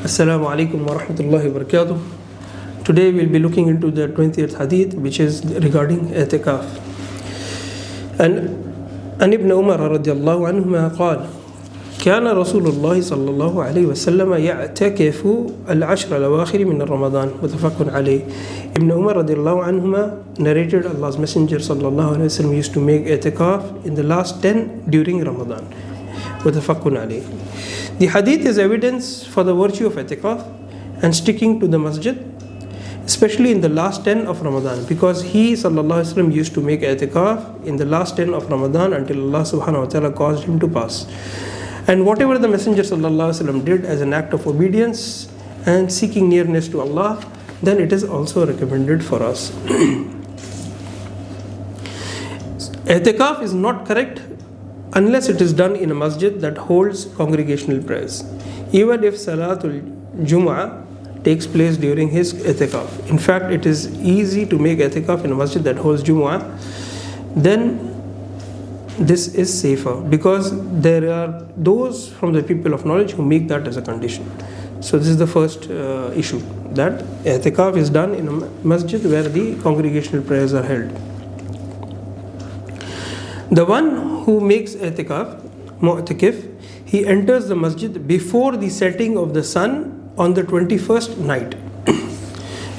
Assalamu alaikum wa rahmatullahi wa barakatuh. Today we'll be looking into the 20th hadith, which is regarding i'tikaf. And Ibn Umar radiallahu anhuma قال كان رسول الله صلى الله عليه وسلم يعتكف العشر الأواخر من رمضان متفق عليه. Ibn Umar radiallahu anhuma narrated Allah's Messenger sallallahu alayhi wa sallam used to make i'tikaf in the last 10 during Ramadan. متفق عليه. The hadith is evidence for the virtue of i'tikaf and sticking to the masjid, especially in the last 10 of Ramadan, because he sallallahu alaihi wasallam used to make i'tikaf in the last 10 of Ramadan until Allah subhanahu wa ta'ala caused him to pass. And whatever the Messenger sallallahu alaihi wasallam did as an act of obedience and seeking nearness to Allah, then it is also recommended for us. I'tikaf is not correct unless it is done in a masjid that holds congregational prayers, even if Salatul Jum'ah takes place during his i'tikaf. In fact, it is easy to make i'tikaf in a masjid that holds Jum'ah. Then this is safer, because there are those from the people of knowledge who make that as a condition. So this is the first issue, that i'tikaf is done in a masjid where the congregational prayers are held. The one who makes i'tikaf, mu'takif, he enters the masjid before the setting of the sun on the 21st night,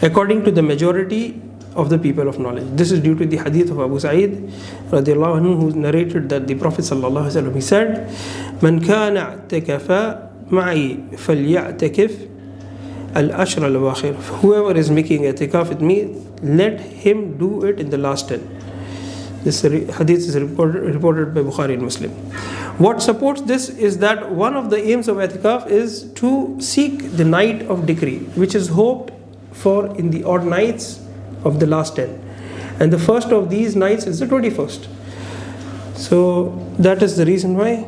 according to the majority of the people of knowledge. This is due to the hadith of Abu Sa'id radiallahu anhu, who narrated that the Prophet sallallahu alaihi wasallam, he said, "Man kana i'takafa ma'i falya'takif al-ashr al-awakhir." Whoever is making i'tikaf with me, let him do it in the last 10. This hadith is reported by Bukhari and Muslim. What supports this is that one of the aims of i'tikaf is to seek the night of decree, which is hoped for in the odd nights of the last 10. And the first of these nights is the 21st. So that is the reason why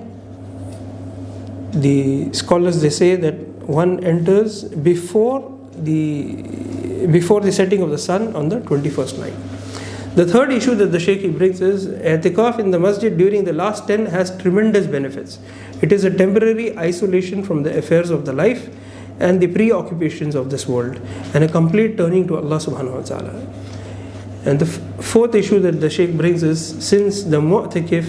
the scholars, they say that one enters before the setting of the sun on the 21st night. The third issue that the Shaykh brings is i'tikaf in the masjid during the last 10 has tremendous benefits. It is a temporary isolation from the affairs of the life and the preoccupations of this world, and a complete turning to Allah subhanahu wa ta'ala. And the fourth issue that the Shaykh brings is, since the mu'takif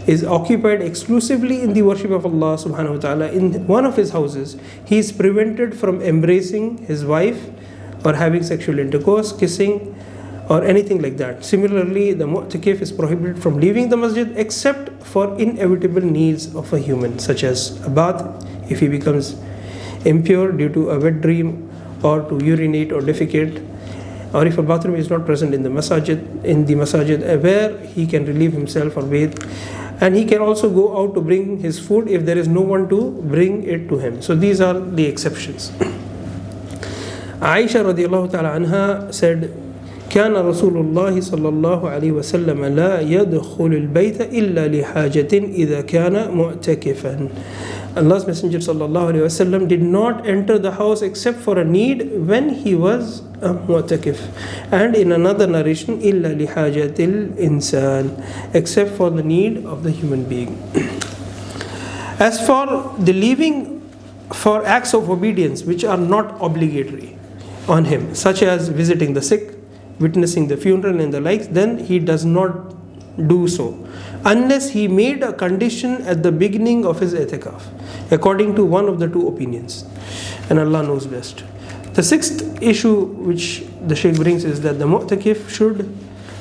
is occupied exclusively in the worship of Allah subhanahu wa ta'ala in one of his houses, he is prevented from embracing his wife or having sexual intercourse, kissing, or anything like that. Similarly, the mu'takif is prohibited from leaving the masjid except for inevitable needs of a human, such as a bath if he becomes impure due to a wet dream, or to urinate or defecate, or if a bathroom is not present in the masajid, where he can relieve himself or bathe. And he can also go out to bring his food if there is no one to bring it to him. So these are the exceptions. Aisha radiallahu ta'ala anha said, كان رسول الله صلى الله عليه وسلم لا يدخل البيت إلا لحاجة إذا كان معتكفا. Allah's Messenger sallallahu alaihi wasallam did not enter the house except for a need when he was a mu'takif. And in another narration, إلا لحاجة الإنسان, except for the need of the human being. As for the leaving for acts of obedience which are not obligatory on him, such as visiting the sick, witnessing the funeral and the likes, then he does not do so unless he made a condition at the beginning of his i'tikaf, according to one of the two opinions, and Allah knows best. The sixth issue which the Shaykh brings is that the mu'takif should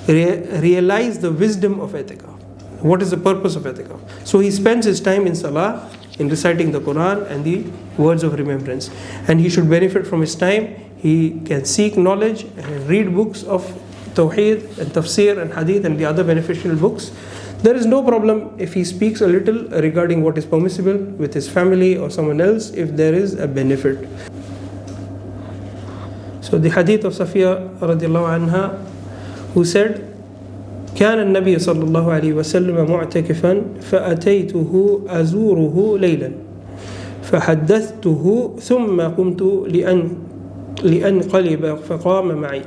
realize the wisdom of i'tikaf. What is the purpose of i'tikaf? So he spends his time in salah, in reciting the Qur'an and the words of remembrance, and he should benefit from his time. He can seek knowledge and read books of Tawheed and Tafsir and Hadith and the other beneficial books. There is no problem if he speaks a little regarding what is permissible with his family or someone else, if there is a benefit. So the hadith of Safiya radiallahu anha, who said, كان النبي صلى الله عليه وسلم معتكفا فأتيته أزوره ليلا فحدثته ثم قمت لأنقلب فقام معي.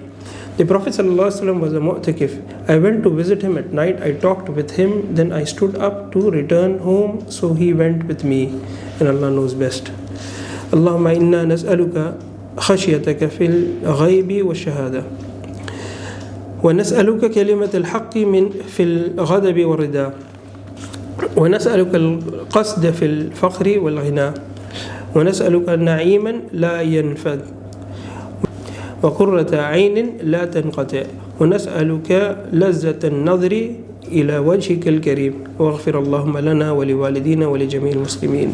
The Prophet ﷺ was a mu'takif. I went to visit him at night. I talked with him. Then I stood up to return home. So he went with me. And Allah knows best. اللهم إنا نسألك خشيتك في الغيب والشهادة، ونسألك كلمة الحق في الغضب والرضا، ونسألك القصد في الفقر والغنى، ونسألك نعيما لا ينفد وقرة عين لا تنقطع، ونسألك لذة النظر إلى وجهك الكريم، واغفر اللهم لنا ولوالدينا ولجميع المسلمين.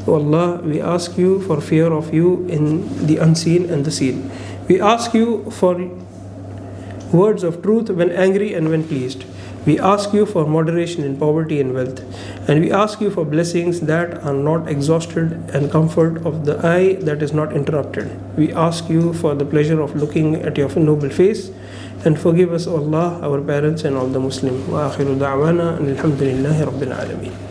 O Allah, we ask you for fear of you in the unseen and the seen. We ask you for words of truth when angry and when pleased. We ask you for moderation in poverty and wealth. And we ask you for blessings that are not exhausted and comfort of the eye that is not interrupted. We ask you for the pleasure of looking at your noble face. And forgive us, O Allah, our parents and all the Muslims. Wa akhiru da'wana alhamdulillahi rabbil alameen.